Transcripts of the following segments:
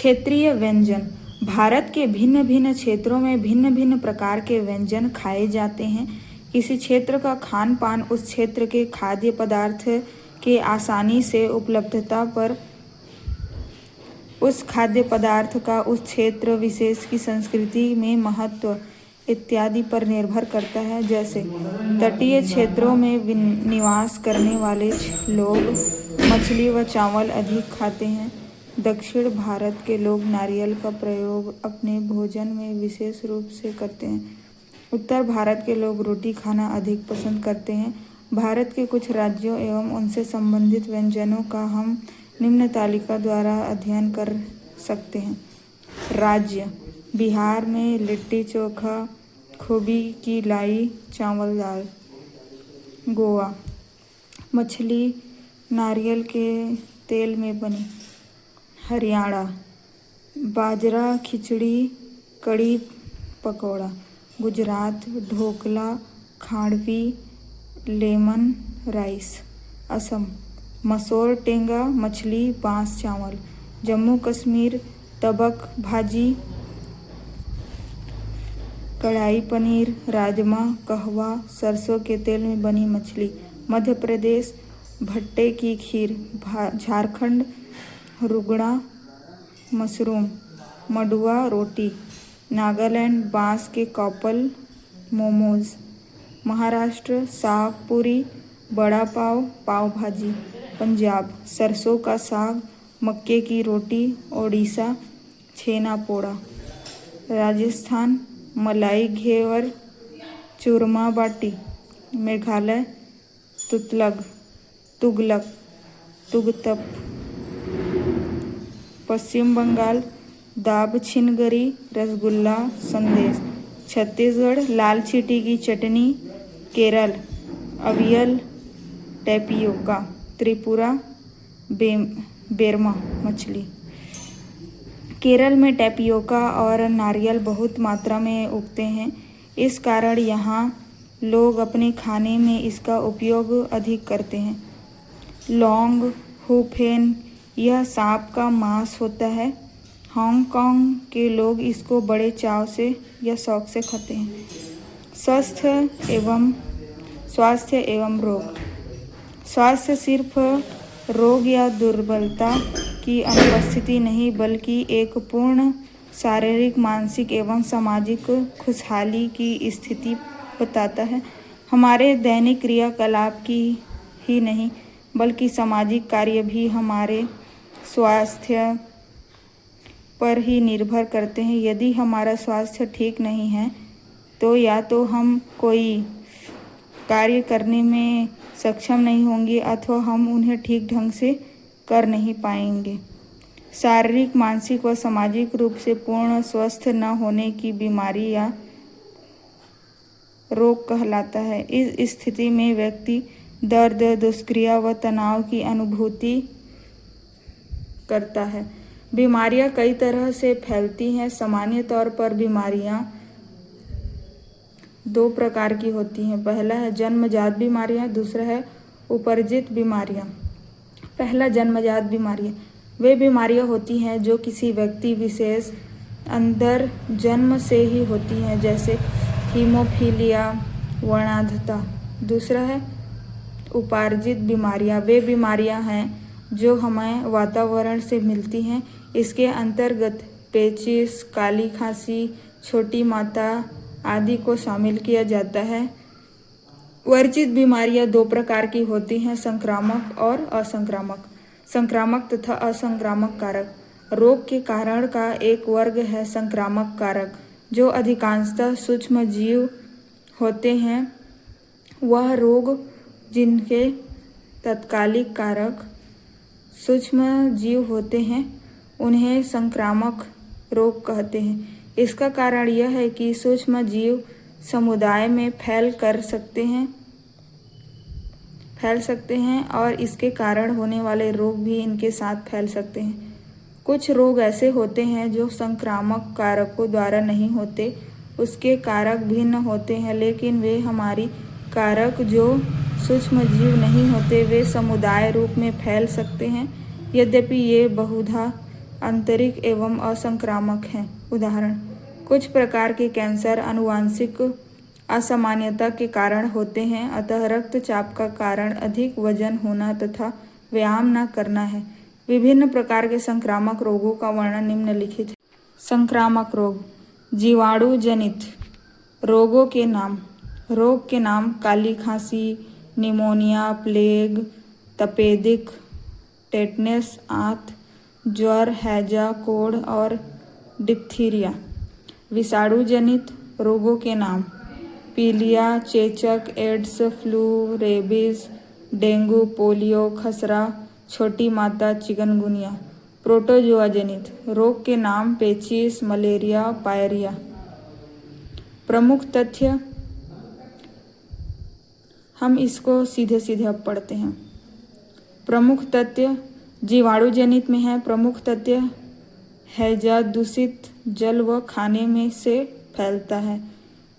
क्षेत्रीय व्यंजन। भारत के भिन्न भिन्न क्षेत्रों में भिन्न भिन्न प्रकार के व्यंजन खाए जाते हैं। किसी क्षेत्र का खान पान उस क्षेत्र के खाद्य पदार्थ के आसानी से उपलब्धता पर, उस खाद्य पदार्थ का उस क्षेत्र विशेष की संस्कृति में महत्व इत्यादि पर निर्भर करता है। जैसे तटीय क्षेत्रों में निवास करने वाले लोग मछली व चावल अधिक खाते हैं। दक्षिण भारत के लोग नारियल का प्रयोग अपने भोजन में विशेष रूप से करते हैं। उत्तर भारत के लोग रोटी खाना अधिक पसंद करते हैं। भारत के कुछ राज्यों एवं उनसे संबंधित व्यंजनों का हम निम्न तालिका द्वारा अध्ययन कर सकते हैं। राज्य: बिहार में लिट्टी चोखा, खोबी की लाई, चावल दाल। गोवा: मछली नारियल के तेल में बनी। हरियाणा: बाजरा खिचड़ी, कड़ी पकौड़ा। Gujarat: dhokla, khandvi, lemon rice. असम: मसोर टेंगा, मछली, बांस चावल। जम्मू कश्मीर: तबक भाजी, कढ़ाई पनीर, राजमा, कहवा, सरसों के तेल में बनी मछली। मध्य प्रदेश: भट्टे की खीर। झारखंड: रुगड़ा, मशरूम, मडुआ रोटी। नागालैंड: बांस के कॉपल, मोमोज। महाराष्ट्र: साग पूरी, बड़ा पाव, पाव भाजी। पंजाब: सरसों का साग, मक्के की रोटी। ओडिशा: छेना पोड़ा। राजस्थान: मलाई घेवर, चूरमा बाटी। मेघालय: तुगलक, तुगतप। पश्चिम बंगाल: दाब छिनगरी, रसगुल्ला, संदेश। छत्तीसगढ़: लाल चीटी की चटनी। केरल: अवियल, टैपियोका। त्रिपुरा: बेरमा मछली। केरल में टैपियोका और नारियल बहुत मात्रा में उगते हैं। इस कारण यहाँ लोग अपने खाने में इसका उपयोग अधिक करते हैं। लौंग, हुफेन, यह सांप का मांस होता है। हांगकांग के लोग इसको बड़े चाव से या शौक से खाते हैं। स्वास्थ्य एवं रोग। स्वास्थ्य सिर्फ रोग या दुर्बलता की अनुपस्थिति नहीं, बल्कि एक पूर्ण शारीरिक, मानसिक एवं सामाजिक खुशहाली की स्थिति बताता है। हमारे दैनिक क्रियाकलाप की ही नहीं, बल्कि सामाजिक कार्य भी हमारे स्वास्थ्य पर ही निर्भर करते हैं। यदि हमारा स्वास्थ्य ठीक नहीं है तो या तो हम कोई कार्य करने में सक्षम नहीं होंगे अथवा हम उन्हें ठीक ढंग से कर नहीं पाएंगे। शारीरिक, मानसिक व सामाजिक रूप से पूर्ण स्वस्थ न होने की बीमारी या रोग कहलाता है। इस स्थिति में व्यक्ति दर्द, दुष्क्रिया व तनाव की अनुभूति करता है। बीमारियां कई तरह से फैलती हैं। सामान्य तौर पर बीमारियां दो प्रकार की होती हैं। पहला है जन्मजात बीमारियां, दूसरा है उपर्जित बीमारियां। पहला, जन्मजात बीमारियां। वे बीमारियां होती हैं जो किसी व्यक्ति विशेष अंदर जन्म से ही होती हैं, जैसे हीमोफीलिया, वर्णांधता। दूसरा है उपार्जित बीमारियां। वे बीमारियां हैं जो हमें वातावरण से मिलती हैं। इसके अंतर्गत पेचिश, काली खांसी, छोटी माता आदि को शामिल किया जाता है। वर्जित बीमारियां दो प्रकार की होती हैं, संक्रामक और असंक्रामक। संक्रामक तथा असंक्रामक कारक। रोग के कारण का एक वर्ग है संक्रामक कारक, जो अधिकांशतः सूक्ष्म जीव होते हैं। वह रोग जिनके तत्कालिक कारक सूक्ष्म जीव होते हैं उन्हें संक्रामक रोग कहते हैं। इसका कारण यह है कि सूक्ष्म जीव समुदाय में फैल सकते हैं और इसके कारण होने वाले रोग भी इनके साथ फैल सकते हैं। कुछ रोग ऐसे होते हैं जो संक्रामक कारकों द्वारा नहीं होते, उसके कारक भिन्न होते हैं, लेकिन वे हमारी कारक जो सूक्ष्म जीव नहीं होते वे समुदाय रूप में फैल सकते हैं। यद्यपि ये बहुधा आंतरिक एवं असंक्रामक हैं। उदाहरण: कुछ प्रकार के कैंसर आनुवंशिक असामान्यता के कारण होते हैं, अतः रक्तचाप का कारण अधिक वजन होना तथा व्यायाम न करना है। विभिन्न प्रकार के संक्रामक रोगों का वर्णन निम्नलिखित है। संक्रामक रोग: जीवाणु जनित रोगों के नाम। रोग के नाम: काली खांसी, निमोनिया, प्लेग, तपेदिक, टेटनस, आंत, ज्वर, हैजा, कोढ़ और डिप्थीरिया। विषाणु जनित रोगों के नाम: पीलिया, चेचक, AIDS, flu, rabies, dengue, polio, खसरा, छोटी माता, चिकनगुनिया। प्रोटोजोआ जनित रोग के नाम: पेचिश, मलेरिया, पायरिया। प्रमुख तथ्य: हम इसको सीधे सीधे अब पढ़ते हैं। प्रमुख तथ्य जीवाणु जनित में है। प्रमुख तथ्य: हैजा दूषित जल व खाने में से फैलता है।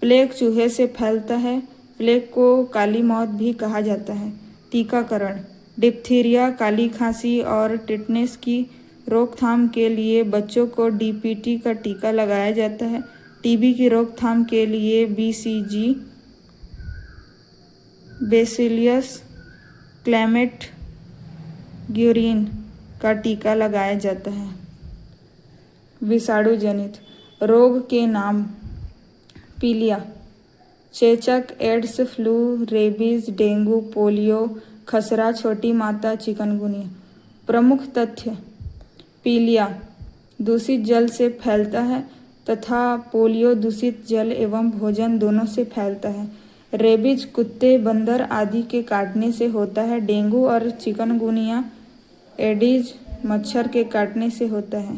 प्लेग चूहे से फैलता है। प्लेग को काली मौत भी कहा जाता है। टीकाकरण: डिप्थीरिया, काली खांसी और टेटनस की रोकथाम के लिए बच्चों को डीपीटी का टीका लगाया जाता है। टीबी की रोकथाम के लिए बीसीजी, बेसिलियस क्लैमेट ग्यूरिन का टीका लगाया जाता है। विषाणु जनित रोग के नाम: पीलिया, चेचक, AIDS, flu, rabies, dengue, polio, खसरा, छोटी माता, चिकनगुनिया। प्रमुख तथ्य: पीलिया दूषित जल से फैलता है तथा पोलियो दूषित जल एवं भोजन दोनों से फैलता है। रेबीज कुत्ते, बंदर आदि के काटने से होता है। डेंगू और चिकनगुनिया एडीज मच्छर के काटने से होता है।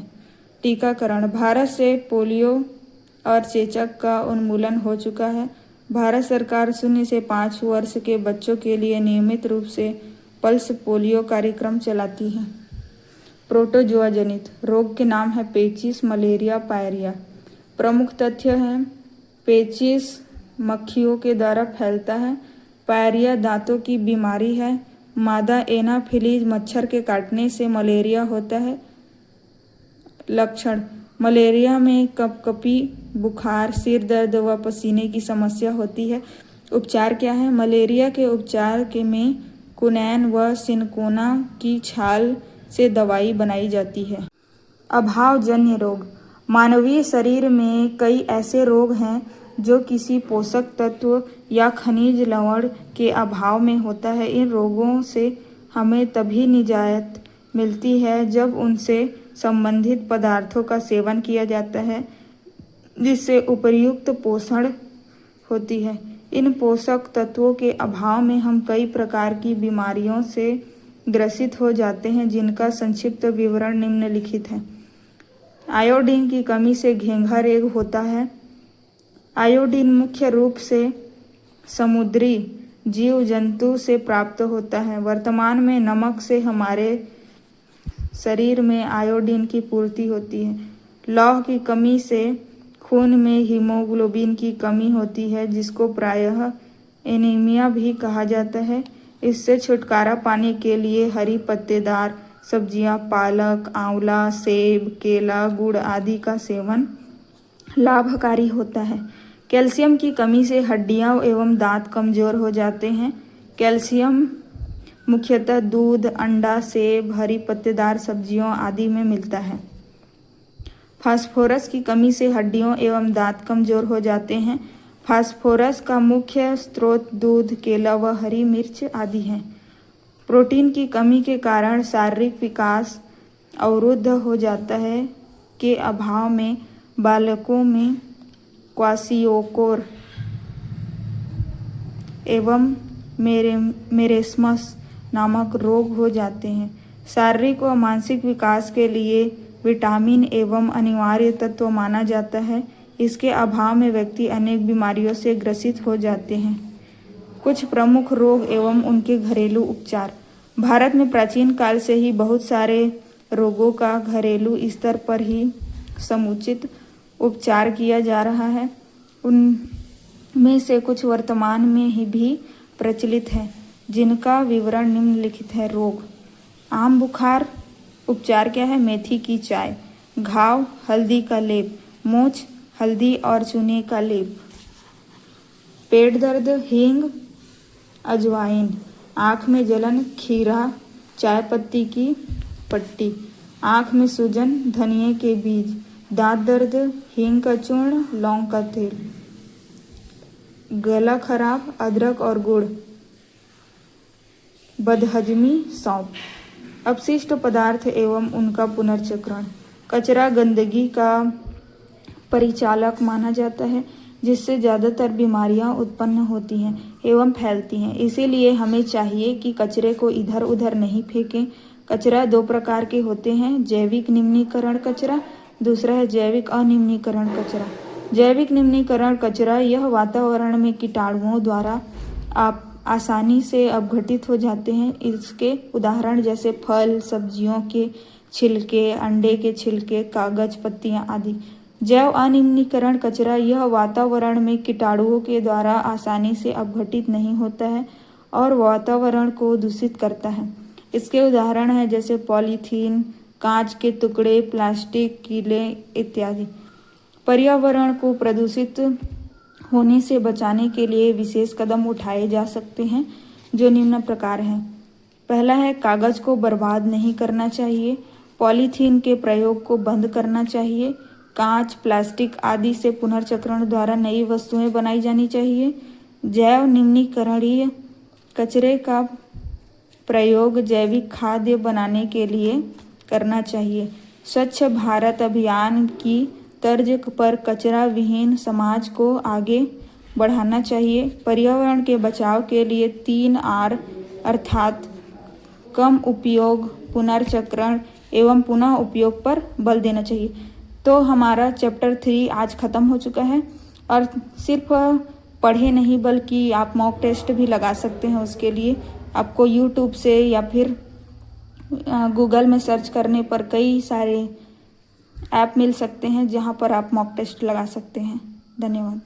टीकाकरण: भारत से पोलियो और चेचक का उन्मूलन हो चुका है। भारत सरकार 0 से 5 वर्ष के बच्चों के लिए नियमित रूप से पल्स पोलियो कार्यक्रम चलाती है। प्रोटोजोआ जनित रोग के नाम है: पेचिश, मलेरिया, पायरिया। प्रमुख तथ्य हैं: पेचिश मक्खियों के द्वारा फैलता है। पायरिया दांतों की बीमारी है। मादा एनाफिलीज मच्छर के काटने से मलेरिया होता है। लक्षण: मलेरिया में कपकपी, बुखार, सिर दर्द व पसीने की समस्या होती है। उपचार क्या है? मलेरिया के उपचार में कुनैन व सिनकोना की छाल से दवाई बनाई जाती है। अभावजन्य रोग: मानवीय शरीर में कई ऐसे रोग हैं जो किसी पोषक तत्व या खनिज लवण के अभाव में होता है। इन रोगों से हमें तभी निजात मिलती है जब उनसे संबंधित पदार्थों का सेवन किया जाता है जिससे उपयुक्त पोषण होती है। इन पोषक तत्वों के अभाव में हम कई प्रकार की बीमारियों से ग्रसित हो जाते हैं जिनका संक्षिप्त विवरण निम्नलिखित है। आयोडीन की कमी से घेंघा रोग होता है। आयोडीन मुख्य रूप से समुद्री जीव जंतु से प्राप्त होता है। वर्तमान में नमक से हमारे शरीर में आयोडीन की पूर्ति होती है। लौह की कमी से खून में हीमोग्लोबिन की कमी होती है जिसको प्रायः एनीमिया भी कहा जाता है। इससे छुटकारा पाने के लिए हरी पत्तेदार सब्जियां, पालक, आंवला, सेब, केला, गुड़ आदि का सेवन लाभकारी होता है। कैल्शियम की कमी से हड्डियां एवं दांत कमजोर हो जाते हैं। कैल्शियम मुख्यतः दूध, अंडा, सेब, हरी पत्तेदार सब्जियों आदि में मिलता है। फास्फोरस की कमी से हड्डियों एवं दांत कमजोर हो जाते हैं। फास्फोरस का मुख्य स्रोत दूध, केला व हरी मिर्च आदि हैं। प्रोटीन की कमी के कारण शारीरिक विकास अवरुद्ध हो जाता है के अभाव में बालकों में क्वाशियोकोर एवं मेरेस्मस नामक रोग हो जाते हैं। शारीरिक व मानसिक विकास के लिए विटामिन एवं अनिवार्य तत्व माना जाता है। इसके अभाव में व्यक्ति अनेक बीमारियों से ग्रसित हो जाते हैं। कुछ प्रमुख रोग एवं उनके घरेलू उपचार। भारत में प्राचीन काल से ही बहुत सारे रोगों का घरेलू स्तर पर ही समुचित उपचार किया जा रहा है। उनमें से कुछ वर्तमान में ही भी प्रचलित है जिनका विवरण निम्नलिखित है। रोग: आम बुखार उपचार क्या है? मेथी की चाय। घाव, हल्दी का लेप, मूंछ, हल्दी और चूने का लेप, पेट दर्द, हींग, अजवाइन, आँख में जलन, खीरा, चाय पत्ती की पट्टी, आँख में सूजन, धनिये के बीज, दांत दर्द, हींग का चूर्ण, लौंग का तेल, गला खराब, अदरक और गुड़, बदहजमी, सौंफ। अपशिष्ट पदार्थ एवं उनका पुनर्चक्रण। कचरा गंदगी का परिचालक माना जाता है, जिससे ज़्यादातर बीमारियां उत्पन्न होती हैं एवं फैलती हैं। इसीलिए हमें चाहिए कि कचरे को इधर उधर नहीं फेंकें। कचरा दो प्रकार के होते हैं, जैविक निम्नीकरण कचरा, दूसरा है जैविक अनिम्नीकरण कचरा। जैविक निम्नीकरण कचरा यह वातावरण में कीटाणुओं द्वारा आप आसानी से अपघटित हो जाते हैं। इसके उदाहरण जैसे फल, सब्जियों के छिलके, अंडे के छिलके, कागज, पत्तियां आदि। जैव अनिम्नीकरण कचरा यह वातावरण में कीटाणुओं के द्वारा आसानी से अपघटित नहीं होता है और वातावरण को दूषित करता है। इसके उदाहरण हैं जैसे पॉलीथीन, कांच के टुकड़े, प्लास्टिक, कीले इत्यादि। पर्यावरण को प्रदूषित होने से बचाने के लिए विशेष कदम उठाए जा सकते हैं, जो निम्न प्रकार हैं। पहला है, कागज को बर्बाद नहीं करना चाहिए। पॉलीथीन के प्रयोग को बंद करना चाहिए। कांच, प्लास्टिक आदि से पुनर्चक्रण द्वारा नई वस्तुएं बनाई जानी चाहिए। जैव निम्नीकरणीय कचरे का प्रयोग जैविक खाद्य बनाने के लिए करना चाहिए। स्वच्छ भारत अभियान की तर्ज पर कचरा विहीन समाज को आगे बढ़ाना चाहिए। पर्यावरण के बचाव के लिए 3R अर्थात कम उपयोग, पुनर्चक्रण एवं पुनः उपयोग पर बल देना चाहिए। तो हमारा चैप्टर 3 आज ख़त्म हो चुका है और सिर्फ पढ़े नहीं बल्कि आप मॉक टेस्ट भी लगा सकते हैं। उसके लिए आपको यूट्यूब से या फिर गूगल में सर्च करने पर कई सारे ऐप मिल सकते हैं, जहां पर आप मॉक टेस्ट लगा सकते हैं। धन्यवाद।